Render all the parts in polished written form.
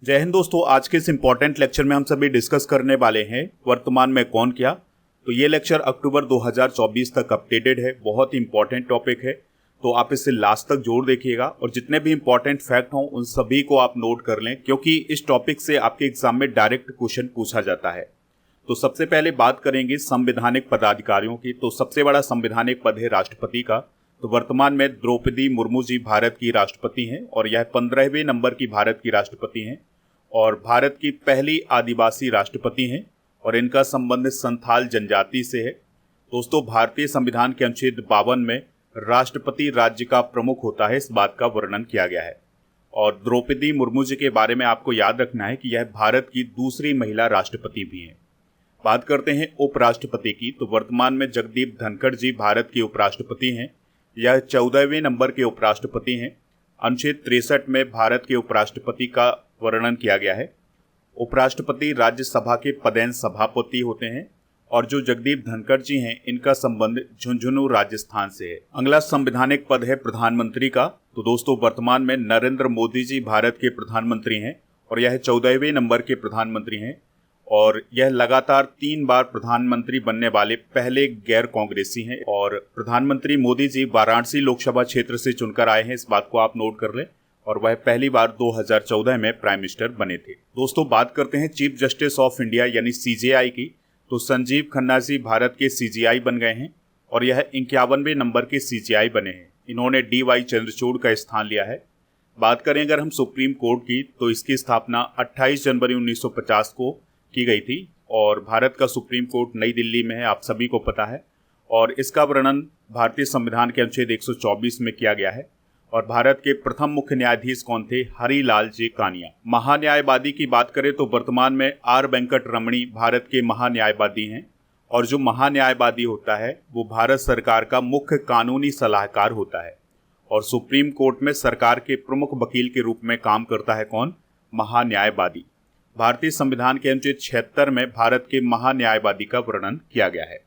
जय हिंद दोस्तों। आज के इस इम्पोर्टेंट लेक्चर में हम सभी डिस्कस करने वाले हैं वर्तमान में कौन क्या। तो ये लेक्चर अक्टूबर 2024 तक अपडेटेड है, बहुत ही इंपॉर्टेंट टॉपिक है, तो आप इसे लास्ट तक जरूर देखिएगा और जितने भी इंपॉर्टेंट फैक्ट हों उन सभी को आप नोट कर लें, क्योंकि इस टॉपिक से आपके एग्जाम में डायरेक्ट क्वेश्चन पूछा जाता है। तो सबसे पहले बात करेंगे संवैधानिक पदाधिकारियों की। तो सबसे बड़ा संवैधानिक पद है राष्ट्रपति का। तो वर्तमान में द्रौपदी मुर्मू जी भारत की राष्ट्रपति हैं और यह 15वें नंबर की भारत की राष्ट्रपति हैं और भारत की पहली आदिवासी राष्ट्रपति हैं और इनका संबंध संथाल जनजाति से है। दोस्तों, भारतीय संविधान के अनुच्छेद 52 में राष्ट्रपति राज्य का प्रमुख होता है, इस बात का वर्णन किया गया है। और द्रौपदी मुर्मू जी के बारे में आपको याद रखना है कि यह भारत की दूसरी महिला राष्ट्रपति भी हैं। बात करते हैं उपराष्ट्रपति की। तो वर्तमान में जगदीप धनखड़ जी भारत के उपराष्ट्रपति हैं। यह 14वें नंबर के उपराष्ट्रपति हैं। अनुच्छेद 63 में भारत के उपराष्ट्रपति का वर्णन किया गया है। उपराष्ट्रपति राज्यसभा के पदेन सभापति होते हैं और जो जगदीप धनखड़ जी हैं इनका संबंध झुंझुनू राजस्थान से है। अगला संवैधानिक पद है प्रधानमंत्री का। तो दोस्तों, वर्तमान में नरेंद्र मोदी जी भारत के प्रधानमंत्री हैं और यह 14वें नंबर के प्रधानमंत्री हैं और यह लगातार 3 बार प्रधानमंत्री बनने वाले पहले गैर कांग्रेसी हैं। और प्रधानमंत्री मोदी जी वाराणसी लोकसभा क्षेत्र से चुनकर आए हैं, इस बात को आप नोट कर लें, और वह पहली बार 2014 में प्राइम मिनिस्टर बने थे। दोस्तों, बात करते हैं चीफ जस्टिस ऑफ इंडिया यानी सीजेआई की। तो संजीव खन्ना जी भारत के सीजेआई बन गए हैं और यह 51वें नंबर के सीजेआई बने हैं। इन्होंने DY चंद्रचूड़ का स्थान लिया है। बात करें अगर हम सुप्रीम कोर्ट की, तो इसकी स्थापना 28 जनवरी 1950 को की गई थी और भारत का सुप्रीम कोर्ट नई दिल्ली में है, आप सभी को पता है। और इसका वर्णन भारतीय संविधान के अनुच्छेद 124 में किया गया है। और भारत के प्रथम मुख्य न्यायाधीश कौन थे? हरिलाल जे कानिया। महान्यायवादी की बात करें तो वर्तमान में R वेंकट रमणी भारत के महान्यायवादी हैं और जो महान्यायवादी होता है वो भारत सरकार का मुख्य कानूनी सलाहकार होता है और सुप्रीम कोर्ट में सरकार के प्रमुख वकील के रूप में काम करता है कौन? महान्यायवादी। भारतीय संविधान के अनुच्छेद 76 में भारत के महान्यायवादी का वर्णन किया गया है।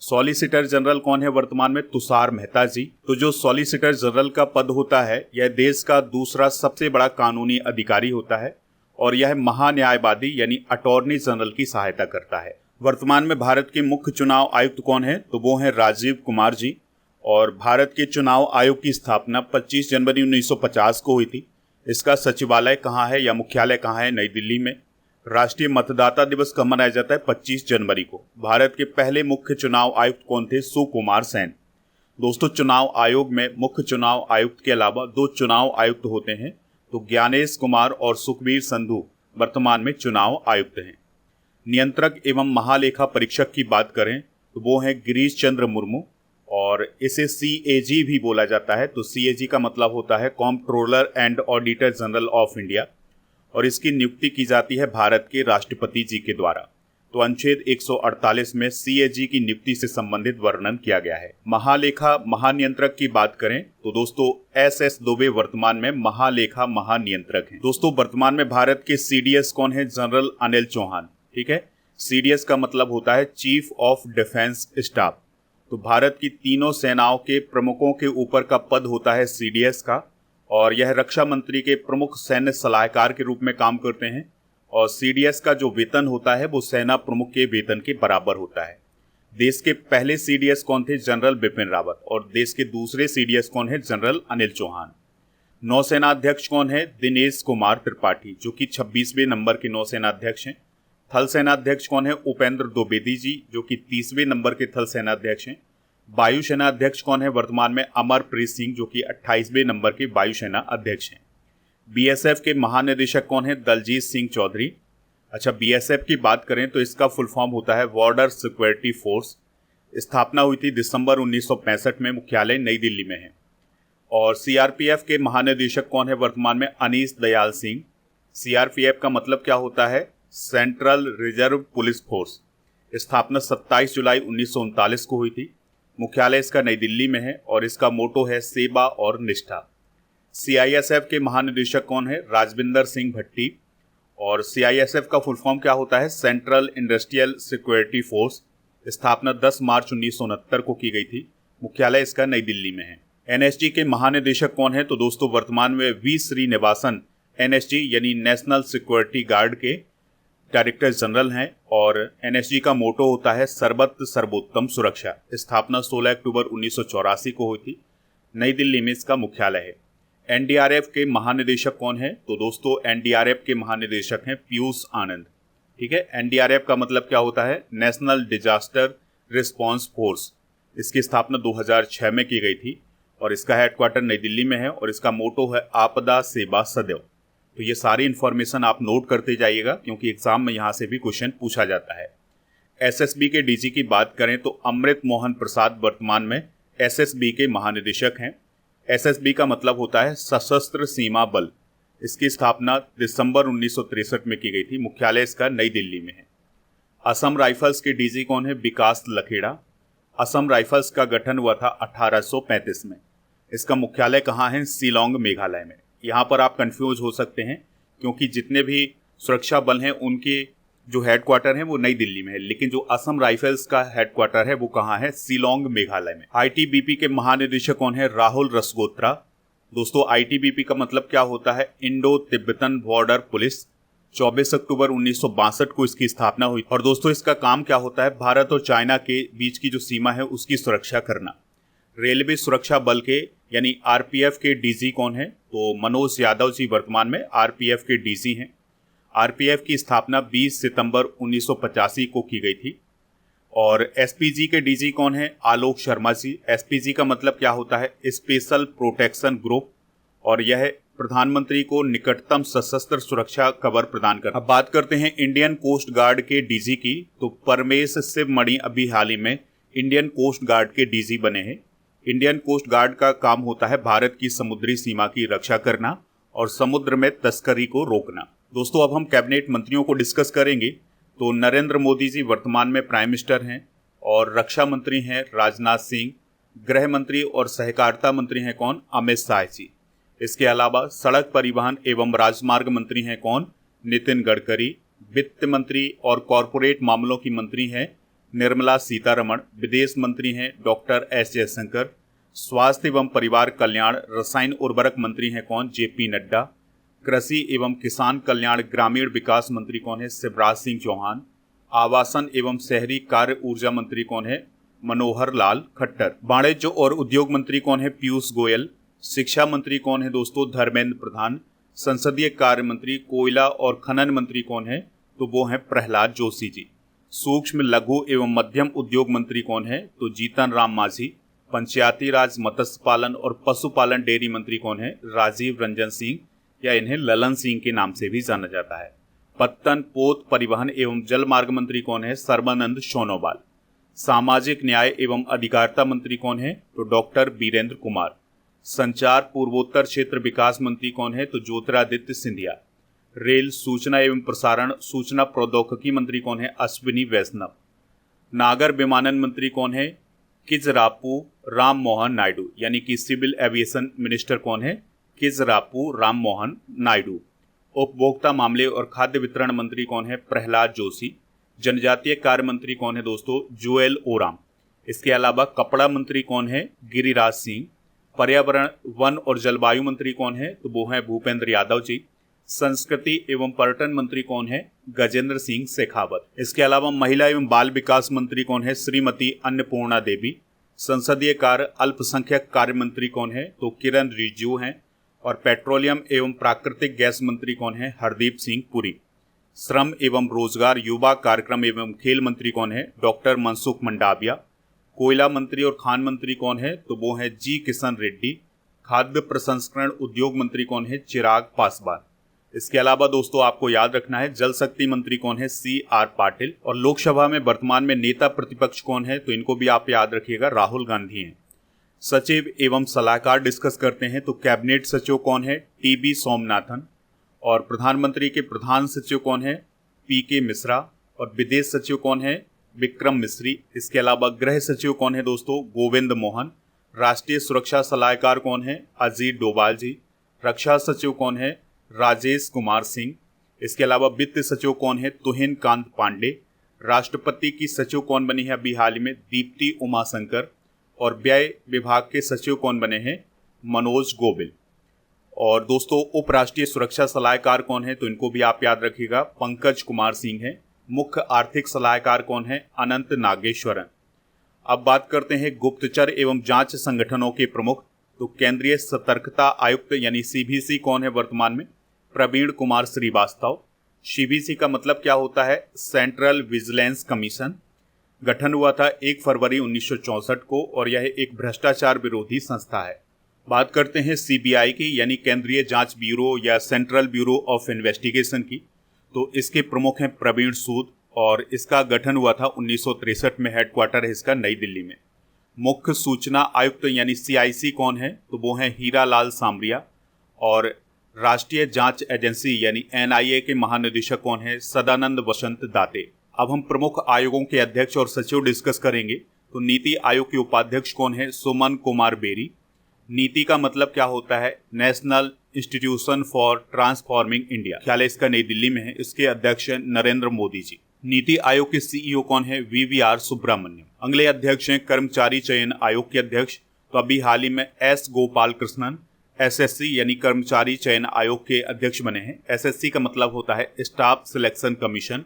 सॉलिसिटर जनरल कौन है वर्तमान में? तुषार मेहता जी। तो जो सॉलिसिटर जनरल का पद होता है यह देश का दूसरा सबसे बड़ा कानूनी अधिकारी होता है और यह महान्यायवादी यानी अटॉर्नी जनरल की सहायता करता है। वर्तमान में भारत के मुख्य चुनाव आयुक्त कौन है? तो वो हैं राजीव कुमार जी। और भारत के चुनाव आयोग की स्थापना 25 जनवरी 1950 को हुई थी। इसका सचिवालय कहाँ है या मुख्यालय कहाँ है? नई दिल्ली में। राष्ट्रीय मतदाता दिवस कब मनाया जाता है? 25 जनवरी को। भारत के पहले मुख्य चुनाव आयुक्त कौन थे? सुकुमार सेन। दोस्तों, चुनाव आयोग में मुख्य चुनाव आयुक्त के अलावा 2 चुनाव आयुक्त होते हैं, तो ज्ञानेश कुमार और सुखबीर संधू वर्तमान में चुनाव आयुक्त हैं। नियंत्रक एवं महालेखा परीक्षक की बात करें तो वो हैं गिरीश चंद्र मुर्मू और इसे CAG भी बोला जाता है। तो CAG का मतलब होता है comptroller and auditor general of India और इसकी नियुक्ति की जाती है भारत के राष्ट्रपति जी के द्वारा। तो अनुच्छेद 148 में CAG की नियुक्ति से संबंधित वर्णन किया गया है। महालेखा महानियंत्रक की बात करें तो दोस्तों SS दुबे वर्तमान में महालेखा महानियंत्रक हैं। दोस्तों, वर्तमान में भारत के CDS कौन है? जनरल अनिल चौहान। ठीक है, CDS का मतलब होता है चीफ ऑफ डिफेंस स्टाफ। तो भारत की तीनों सेनाओं के प्रमुखों के ऊपर का पद होता है CDS का और यह रक्षा मंत्री के प्रमुख सैन्य सलाहकार के रूप में काम करते हैं और CDS का जो वेतन होता है वो सेना प्रमुख के वेतन के बराबर होता है। देश के पहले CDS कौन थे? जनरल बिपिन रावत। और देश के दूसरे CDS कौन है? जनरल अनिल चौहान। नौसेना अध्यक्ष कौन है? दिनेश कुमार त्रिपाठी, जो कि 26वें नंबर के नौसेना अध्यक्ष हैं। थल सेना अध्यक्ष कौन है? उपेंद्र द्विवेदी जी, जो कि 30वें नंबर के थल सेना अध्यक्ष हैं। वायुसेना अध्यक्ष कौन है वर्तमान में? अमरप्रीत सिंह, जो कि 28वें नंबर के वायुसेना अध्यक्ष हैं। BSF के महानिदेशक कौन है? दलजीत सिंह चौधरी। अच्छा, BSF की बात करें तो इसका फुल फॉर्म होता है बॉर्डर सिक्योरिटी फोर्स। स्थापना हुई थी दिसंबर 1965 में, मुख्यालय नई दिल्ली में है। और CRPF के महानिदेशक कौन है वर्तमान में? अनीश दयाल सिंह। CRPF का मतलब क्या होता है? Central reserve police force. स्थापना 27 जुलाई 1939 को हुई थी। मुख्यालय इसका नई दिल्ली में है और इसका मोटो है सेवा और निष्ठा। CISF के महानिदेशक कौन है? राजविंदर सिंह भट्टी। और CISF का फुल फॉर्म क्या होता है? Central industrial security force. स्थापना 10 मार्च 1969 को की गई थी। मुख्यालय इसका नई दिल्ली में है। NSG के महानिदेशक कौन है? तो दोस्तों वर्तमान में V श्रीनिवासन एनएसजी यानी नेशनल सिक्योरिटी गार्ड के डायरेक्टर जनरल हैं और एनएसजी का मोटो होता है सर्वत्र सर्वोत्तम सुरक्षा। स्थापना 16 अक्टूबर 1984 को हुई थी। नई दिल्ली में इसका मुख्यालय है। एनडीआरएफ के महानिदेशक कौन है? तो दोस्तों एनडीआरएफ के महानिदेशक हैं पीयूष आनंद। ठीक है, एनडीआरएफ का मतलब क्या होता है? National disaster response force. इसकी स्थापना 2006 में की गई थी और इसका हेडक्वार्टर नई दिल्ली में है और इसका मोटो है आपदा सेवा सदैव। तो ये सारी इन्फॉर्मेशन आप नोट करते जाइएगा क्योंकि एग्जाम में यहाँ से भी क्वेश्चन पूछा जाता है। एसएसबी के डीजी की बात करें तो अमृत मोहन प्रसाद वर्तमान में एसएसबी के महानिदेशक हैं। एसएसबी का मतलब होता है सशस्त्र सीमा बल। इसकी स्थापना दिसंबर 1963 में की गई थी। मुख्यालय इसका नई दिल्ली में है। असम राइफल्स के डीजी कौन है? विकास लखेड़ा। असम राइफल्स का गठन हुआ था 1835 में। इसका मुख्यालय कहाँ है? शिलांग मेघालय में। यहाँ पर आप कंफ्यूज हो सकते हैं क्योंकि जितने भी सुरक्षा बल हैं उनके जो हेडक्वार्टर है वो नई दिल्ली में है, लेकिन जो असम राइफल्स का हेडक्वार्टर है वो कहाँ है? शिलांग मेघालय में। आईटीबीपी के महानिदेशक कौन है? राहुल रसगोत्रा। दोस्तों आईटीबीपी का मतलब क्या होता है? Indo Tibetan border police. 24 अक्टूबर 1962 को इसकी स्थापना हुई और दोस्तों इसका काम क्या होता है? भारत और चाइना के बीच की जो सीमा है उसकी सुरक्षा करना। रेलवे सुरक्षा बल के यानी आरपीएफ के डीजी कौन है? तो मनोज यादव जी वर्तमान में आरपीएफ के डीजी हैं। आरपीएफ की स्थापना 20 सितंबर 1985 को की गई थी। और एसपीजी के डीजी कौन है? आलोक शर्मा जी। एसपीजी का मतलब क्या होता है? स्पेशल प्रोटेक्शन ग्रुप, और यह प्रधानमंत्री को निकटतम सशस्त्र सुरक्षा कवर प्रदान करता है। अब बात करते हैं इंडियन कोस्ट गार्ड के डीजी की, तो परमेश शिवमणि अभी हाल ही में इंडियन कोस्ट गार्ड के डीजी बने हैं। इंडियन कोस्ट गार्ड का काम होता है भारत की समुद्री सीमा की रक्षा करना और समुद्र में तस्करी को रोकना। दोस्तों अब हम कैबिनेट मंत्रियों को डिस्कस करेंगे। तो नरेंद्र मोदी जी वर्तमान में प्राइम मिनिस्टर हैं और रक्षा मंत्री हैं राजनाथ सिंह। गृह मंत्री और सहकारिता मंत्री हैं कौन? अमित शाह जी। इसके अलावा सड़क परिवहन एवं राजमार्ग मंत्री हैं कौन? नितिन गडकरी। वित्त मंत्री और कॉरपोरेट मामलों की मंत्री हैं निर्मला सीतारमण। विदेश मंत्री हैं डॉक्टर एस जयशंकर। स्वास्थ्य एवं परिवार कल्याण रसायन उर्वरक मंत्री हैं कौन? जेपी नड्डा। कृषि एवं किसान कल्याण ग्रामीण विकास मंत्री कौन है? शिवराज सिंह चौहान। आवासन एवं शहरी कार्य ऊर्जा मंत्री कौन है? मनोहर लाल खट्टर। वाणिज्य और उद्योग मंत्री कौन है? पीयूष गोयल। शिक्षा मंत्री कौन है दोस्तों? धर्मेंद्र प्रधान। संसदीय कार्य मंत्री कोयला और खनन मंत्री कौन है? तो वो हैं प्रहलाद जोशी जी। सूक्ष्म लघु एवं मध्यम उद्योग मंत्री कौन है? तो जीतन राम मांझी। पंचायती राज मत्स्य पालन और पशुपालन डेयरी मंत्री कौन है? राजीव रंजन सिंह, या इन्हें ललन सिंह के नाम से भी जाना जाता है। पत्तन पोत परिवहन एवं जल मार्ग मंत्री कौन है? सर्बानंद सोनोवाल। सामाजिक न्याय एवं अधिकारिता मंत्री कौन है? तो डॉक्टर वीरेंद्र कुमार। संचार पूर्वोत्तर क्षेत्र विकास मंत्री कौन है? तो ज्योतिरादित्य सिंधिया। रेल सूचना एवं प्रसारण सूचना प्रौद्योगिकी मंत्री कौन है? अश्विनी वैष्णव। नागर विमानन मंत्री कौन है? किजरापू राम मोहन नायडू, यानी कि सिविल एविएशन मिनिस्टर कौन है? किजरापू राम मोहन नायडू। उपभोक्ता मामले और खाद्य वितरण मंत्री कौन है? प्रहलाद जोशी। जनजातीय कार्य मंत्री कौन है दोस्तों? जुएल ओराम। इसके अलावा कपड़ा मंत्री कौन है? गिरिराज सिंह। पर्यावरण वन और जलवायु मंत्री कौन है? तो वो हैं भूपेंद्र यादव जी। संस्कृति एवं पर्यटन मंत्री कौन है? गजेंद्र सिंह शेखावत। इसके अलावा महिला एवं बाल विकास मंत्री कौन है? श्रीमती अन्नपूर्णा देवी। संसदीय कार्य अल्पसंख्यक कार्य मंत्री कौन है? तो किरण रिजिजू हैं। और पेट्रोलियम एवं प्राकृतिक गैस मंत्री कौन है? हरदीप सिंह पुरी। श्रम एवं रोजगार युवा कार्यक्रम एवं खेल मंत्री कौन है? डॉक्टर मनसुख मंडाविया। कोयला मंत्री और खान मंत्री कौन है? तो वो है जी किशन रेड्डी। खाद्य प्रसंस्करण उद्योग मंत्री कौन है? चिराग पासवान। इसके अलावा दोस्तों आपको याद रखना है जल शक्ति मंत्री कौन है? C R Patil. और लोकसभा में वर्तमान में नेता प्रतिपक्ष कौन है? तो इनको भी आप याद रखिएगा, राहुल गांधी हैं। सचिव एवं सलाहकार डिस्कस करते हैं तो कैबिनेट सचिव कौन है? टीबी सोमनाथन। और प्रधानमंत्री के प्रधान सचिव कौन है? पीके मिश्रा। और विदेश सचिव कौन है? विक्रम मिश्री। इसके अलावा गृह सचिव कौन है दोस्तों? गोविंद मोहन। राष्ट्रीय सुरक्षा सलाहकार कौन है? अजीत डोभाल जी। रक्षा सचिव कौन है? राजेश कुमार सिंह। इसके अलावा वित्त सचिव कौन है? तुहिन कांत पांडे। राष्ट्रपति की सचिव कौन बनी है अभी हाल ही में? दीप्ति उमाशंकर। और व्यय विभाग के सचिव कौन बने हैं? मनोज गोबिल। और दोस्तों उपराष्ट्रीय सुरक्षा सलाहकार कौन है, तो इनको भी आप याद रखिएगा, पंकज कुमार सिंह है। मुख्य आर्थिक सलाहकार कौन है, अनंत नागेश्वरन। अब बात करते हैं गुप्तचर एवं जांच संगठनों के प्रमुख। तो केंद्रीय सतर्कता आयुक्त यानी सीबीसी कौन है वर्तमान में, प्रवीण कुमार श्रीवास्तव। सीबीसी का मतलब क्या होता है, सेंट्रल विजिलेंस कमीशन। गठन हुआ था 1 फरवरी 1964 को और यह एक भ्रष्टाचार विरोधी संस्था है। बात करते हैं सीबीआई की यानी केंद्रीय जांच ब्यूरो या सेंट्रल ब्यूरो ऑफ इन्वेस्टिगेशन की। तो इसके प्रमुख हैं प्रवीण सूद और इसका गठन हुआ था 1963 में। हेडक्वार्टर है इसका नई दिल्ली में। मुख्य सूचना आयुक्त यानी सीआईसी कौन है, तो वो हैं हीरा लाल सामरिया। और राष्ट्रीय जांच एजेंसी यानी एनआईए के महानिदेशक कौन है, सदानंद वसंत दाते। अब हम प्रमुख आयोगों के अध्यक्ष और सचिव डिस्कस करेंगे। तो नीति आयोग के उपाध्यक्ष कौन है, सुमन कुमार बेरी। नीति का मतलब क्या होता है, national institution for transforming India, ख्याल इसका नई दिल्ली में है। इसके अध्यक्ष नरेंद्र मोदी जी। नीति आयोग के सीईओ कौन है, वीवीआर सुब्रमण्यम। अगले अध्यक्ष हैं कर्मचारी चयन आयोग के अध्यक्ष। तो अभी हाल ही में एस गोपाल कृष्णन एसएससी यानी कर्मचारी चयन आयोग के अध्यक्ष बने हैं। एसएससी का मतलब होता है स्टाफ सिलेक्शन कमीशन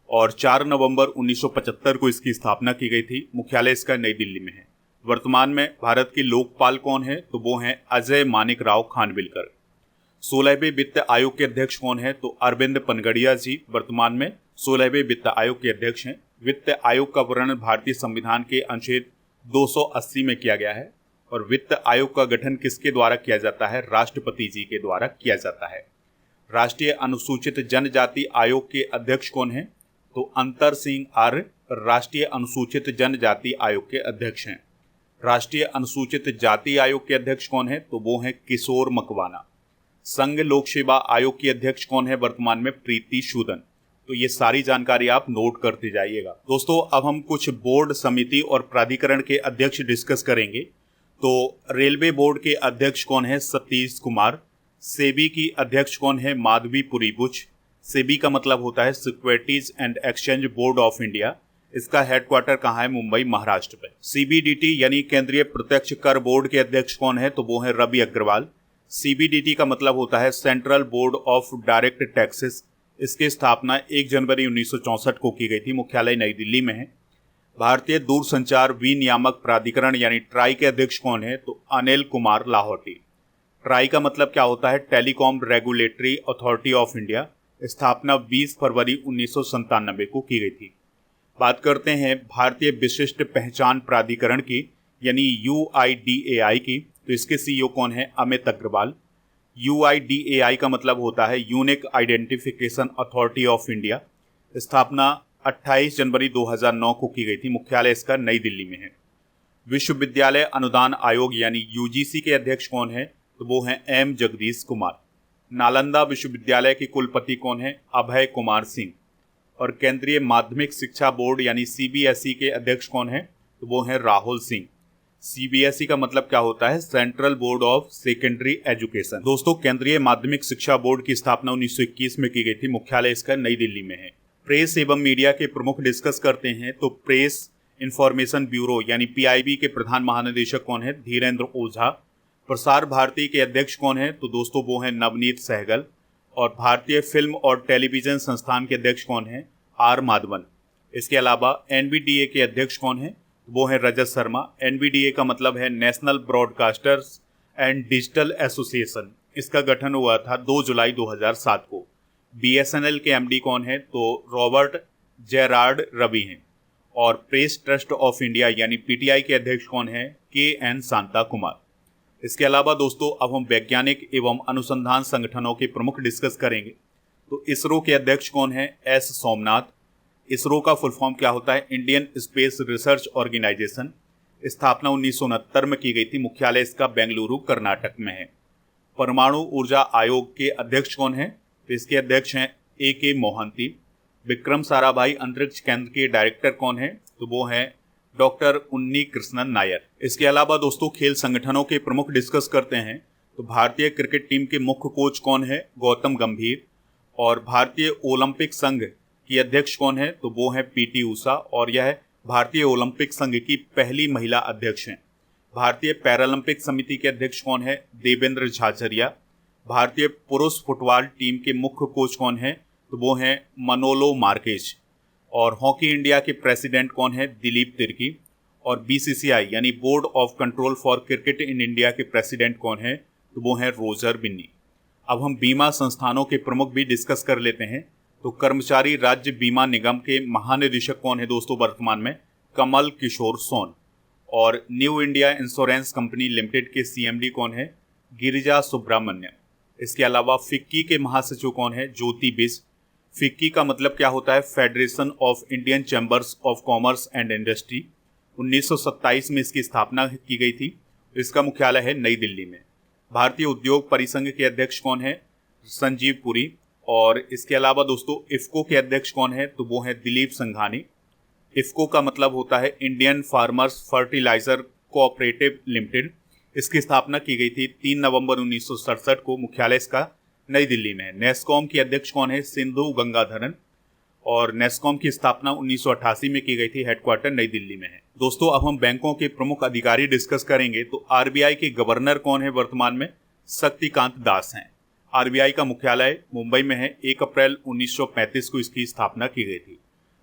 और 4 नवंबर 1975 को इसकी स्थापना की गई थी। मुख्यालय इसका नई दिल्ली में है। वर्तमान में भारत के लोकपाल कौन है, तो वो हैं अजय मानिक राव खानविलकर। 16वें वित्त आयोग के अध्यक्ष कौन है, तो अरविंद पनगड़िया जी वर्तमान में 16वें वित्त आयोग के अध्यक्ष हैं। वित्त आयोग का वर्णन भारतीय संविधान के अनुच्छेद 280 में किया गया है। और वित्त आयोग का गठन किसके द्वारा किया जाता है, राष्ट्रपति जी के द्वारा किया जाता है। राष्ट्रीय अनुसूचित जनजाति आयोग के अध्यक्ष कौन है, तो अंतर सिंह आर्य राष्ट्रीय अनुसूचित जनजाति आयोग के अध्यक्ष हैं। राष्ट्रीय अनुसूचित जाति आयोग के अध्यक्ष कौन है, तो वो हैं किशोर मकवाना। संघ लोक सेवा आयोग की अध्यक्ष कौन है वर्तमान में, प्रीति सूदन। तो ये सारी जानकारी आप नोट करते जाइएगा। दोस्तों अब हम कुछ बोर्ड, समिति और प्राधिकरण के अध्यक्ष डिस्कस करेंगे। तो रेलवे बोर्ड के अध्यक्ष कौन है, सतीश कुमार। सेबी की अध्यक्ष कौन है, माधवी पुरी बुच। सेबी का मतलब होता है securities and exchange board of India. इसका हेडक्वार्टर कहाँ है, मुंबई महाराष्ट्र में। सीबीडीटी यानी केंद्रीय प्रत्यक्ष कर बोर्ड के अध्यक्ष कौन है, तो वो है रवि अग्रवाल। सीबीडीटी का मतलब होता है central board of direct taxes. इसकी स्थापना 1 जनवरी 1964 को की गई थी। मुख्यालय नई दिल्ली में है। भारतीय दूरसंचार विनियामक प्राधिकरण यानी ट्राई के अध्यक्ष कौन है, तो अनिल कुमार लाहौटी। ट्राई का मतलब क्या होता है, telecom regulatory authority of India. स्थापना 20 फरवरी 1997 को की गई थी। बात करते हैं भारतीय विशिष्ट पहचान प्राधिकरण की यानी यूआईडीएआई की। तो इसके सीईओ कौन है, अमित अग्रवाल। यूआईडीएआई का मतलब होता है unique identification authority of India. स्थापना 28 जनवरी 2009 को की गई थी। मुख्यालय इसका नई दिल्ली में है। विश्वविद्यालय अनुदान आयोग यानी यूजीसी के अध्यक्ष कौन है, तो वो हैं एम जगदीश कुमार। नालंदा विश्वविद्यालय के कुलपति कौन है, अभय कुमार सिंह। और केंद्रीय माध्यमिक शिक्षा बोर्ड यानी सीबीएसई के अध्यक्ष कौन है, तो वो हैं राहुल सिंह। सीबीएसई का मतलब क्या होता है, central board of secondary education. दोस्तों केंद्रीय माध्यमिक शिक्षा बोर्ड की स्थापना 1921 में की गई थी। मुख्यालय इसका नई दिल्ली में है। प्रेस एवं मीडिया के प्रमुख डिस्कस करते हैं। तो प्रेस इंफॉर्मेशन ब्यूरो यानी पीआईबी के प्रधान महानिदेशक कौन है, धीरेन्द्र ओझा। प्रसार भारती के अध्यक्ष कौन है, तो दोस्तों वो हैं नवनीत सहगल। और भारतीय फिल्म और टेलीविजन संस्थान के अध्यक्ष कौन है, आर माधवन। इसके अलावा एनबीडीए के अध्यक्ष कौन है, वो है रजत शर्मा। एनबीडीए का मतलब है national broadcasters and digital association. इसका गठन हुआ था 2 जुलाई 2007 को। बीएसएनएल के एमडी कौन है, तो रॉबर्ट जेरार्ड रवि हैं। और प्रेस ट्रस्ट ऑफ इंडिया यानी पीटीआई के अध्यक्ष कौन है, के एन शांता कुमार। इसके अलावा दोस्तों अब हम वैज्ञानिक एवं अनुसंधान संगठनों के प्रमुख डिस्कस करेंगे। तो इसरो के अध्यक्ष कौन है, एस सोमनाथ। इसरो का फुल फॉर्म क्या होता है, इंडियन स्पेस रिसर्च ऑर्गेनाइजेशन। स्थापना 1969 में की गई थी। मुख्यालय इसका बेंगलुरु कर्नाटक में है। परमाणु ऊर्जा आयोग के अध्यक्ष कौन है, तो इसके अध्यक्ष हैं ए के मोहंती। विक्रम साराभाई अंतरिक्ष केंद्र के डायरेक्टर कौन है, तो वो हैं डॉक्टर उन्नी कृष्णन नायर। इसके अलावा दोस्तों खेल संगठनों के प्रमुख डिस्कस करते हैं। तो भारतीय क्रिकेट टीम के मुख्य कोच कौन है, गौतम गंभीर। और भारतीय ओलंपिक संघ की अध्यक्ष कौन है, तो वो है पीटी उषा। और यह भारतीय ओलंपिक संघ की पहली महिला अध्यक्ष हैं। भारतीय पैरालंपिक समिति के अध्यक्ष कौन है, देवेंद्र झाझरिया। भारतीय पुरुष फुटबॉल टीम के मुख्य कोच कौन है? तो वो हैं मनोलो मार्केज। और हॉकी इंडिया के प्रेसिडेंट कौन है? दिलीप तिर्की। और बीसीसीआई यानी board of control for cricket in India के प्रेसिडेंट कौन है? तो वो हैं रोजर बिन्नी। अब हम बीमा संस्थानों के प्रमुख भी डिस्कस कर लेते हैं। तो कर्मचारी राज्य बीमा निगम के महानिदेशक कौन है दोस्तों वर्तमान में? कमल किशोर सोन। और new India insurance company limited के सीएमडी कौन है? गिरिजा सुब्रमण्यम। इसके अलावा फिक्की के महासचिव कौन है? ज्योति बिस। फिक्की का मतलब क्या होता है? Federation of Indian chambers of commerce and industry. 1927 में इसकी स्थापना की गई थी। इसका मुख्यालय है नई दिल्ली में। भारतीय उद्योग परिसंघ के अध्यक्ष कौन है? संजीव पुरी। और इसके अलावा दोस्तों इफ्को के अध्यक्ष कौन है? तो वो है दिलीप संघानी। इफ्को का मतलब होता है Indian farmers fertiliser cooperative limited. इसकी स्थापना की गई थी 3 नवंबर 1967 को। मुख्यालय इसका नई दिल्ली में है। नेस्कॉम के अध्यक्ष कौन है? सिंधु गंगाधरन। और नेस्कॉम की स्थापना 1988 में की गई थी। हेडक्वार्टर नई दिल्ली में है। दोस्तों अब हम बैंकों के प्रमुख अधिकारी डिस्कस करेंगे। तो आरबीआई के गवर्नर कौन है वर्तमान में? शक्तिकांत दास हैं। आरबीआई का मुख्यालय मुंबई में है। 1 अप्रैल 1935 को इसकी स्थापना की गई थी।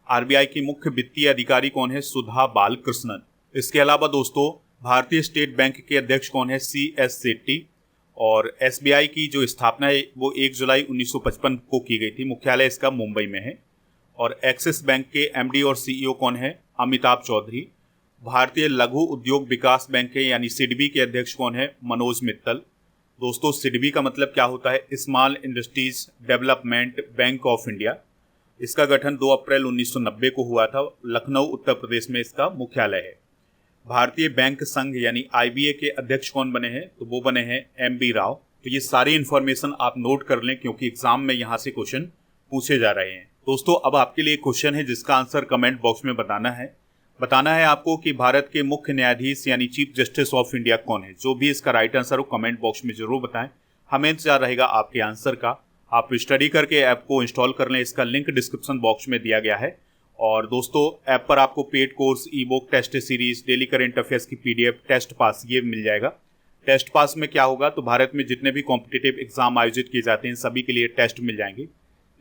आरबीआई की मुख्य वित्तीय अधिकारी कौन है? सुधा बालकृष्णन। इसके अलावा दोस्तों भारतीय स्टेट बैंक के अध्यक्ष कौन है? CS सेट्टी। और एसबीआई की जो स्थापना है वो 1 जुलाई 1955 को की गई थी। मुख्यालय इसका मुंबई में है। और एक्सिस बैंक के एमडी और सीईओ कौन है? अमिताभ चौधरी। भारतीय लघु उद्योग विकास बैंक के यानी सिडबी के अध्यक्ष कौन है? मनोज मित्तल। दोस्तों सिडबी का मतलब क्या होता है? Small industries development bank of India. इसका गठन 2 अप्रैल 1990 को हुआ था। लखनऊ उत्तर प्रदेश में इसका मुख्यालय है। भारतीय बैंक संघ यानी आईबीए के अध्यक्ष कौन बने हैं? तो वो बने हैं MB राव। तो ये सारी इन्फॉर्मेशन आप नोट कर लें क्योंकि एग्जाम में यहाँ से क्वेश्चन पूछे जा रहे हैं। दोस्तों अब आपके लिए क्वेश्चन है जिसका आंसर कमेंट बॉक्स में बताना है आपको कि भारत के मुख्य न्यायाधीश यानी चीफ जस्टिस ऑफ इंडिया कौन है। जो भी इसका राइट आंसर हो कमेंट बॉक्स में जरूर बताएं। हमें इंतजार रहेगा आपके आंसर का। आप स्टडी करके ऐप को इंस्टॉल कर लें। इसका लिंक डिस्क्रिप्शन बॉक्स में दिया गया है। और दोस्तों ऐप पर आपको paid course, e book, test series, daily current affairs की PDF, टेस्ट पास ये मिल जाएगा। टेस्ट पास में क्या होगा? तो भारत में जितने भी कॉम्पिटिटिव एग्जाम आयोजित किए जाते हैं सभी के लिए टेस्ट मिल जाएंगे।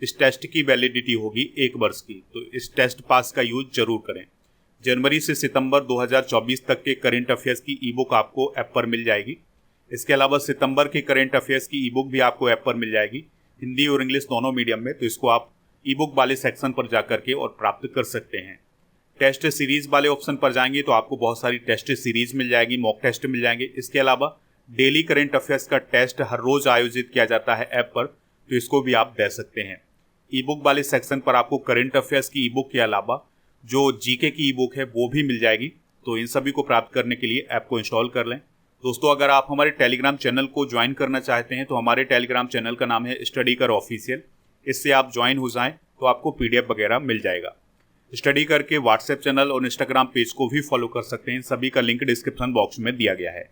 इस टेस्ट की वैलिडिटी होगी 1 वर्ष की। तो इस टेस्ट पास का यूज जरूर करें। जनवरी से सितंबर 2024 तक के करंट अफेयर्स की ई बुक आपको ऐप पर मिल जाएगी। इसके अलावा सितंबर के करंट अफेयर्स की ई बुक भी आपको ऐप पर मिल जाएगी, हिंदी और इंग्लिश दोनों मीडियम में। तो इसको आप ई बुक वाले सेक्शन पर जाकर के और प्राप्त कर सकते हैं। टेस्ट सीरीज वाले ऑप्शन पर जाएंगे तो आपको बहुत सारी टेस्ट सीरीज मिल जाएगी, मॉक टेस्ट मिल जाएंगे। इसके अलावा डेली करंट अफेयर्स का टेस्ट हर रोज आयोजित किया जाता है ऐप पर, तो इसको भी आप दे सकते हैं। ई बुक वाले सेक्शन पर आपको करंट अफेयर्स की ई बुक के अलावा जो जीके की ई बुक है वो भी मिल जाएगी। तो इन सभी को प्राप्त करने के लिए ऐप को इंस्टॉल कर लें। दोस्तों अगर आप हमारे टेलीग्राम चैनल को ज्वाइन करना चाहते हैं तो हमारे टेलीग्राम चैनल का नाम है स्टडी कर ऑफिशियल। इससे आप ज्वाइन हो जाएं तो आपको PDF वगैरह मिल जाएगा। स्टडी करके व्हाट्सएप चैनल और इंस्टाग्राम पेज को भी फॉलो कर सकते हैं। सभी का लिंक डिस्क्रिप्शन बॉक्स में दिया गया है।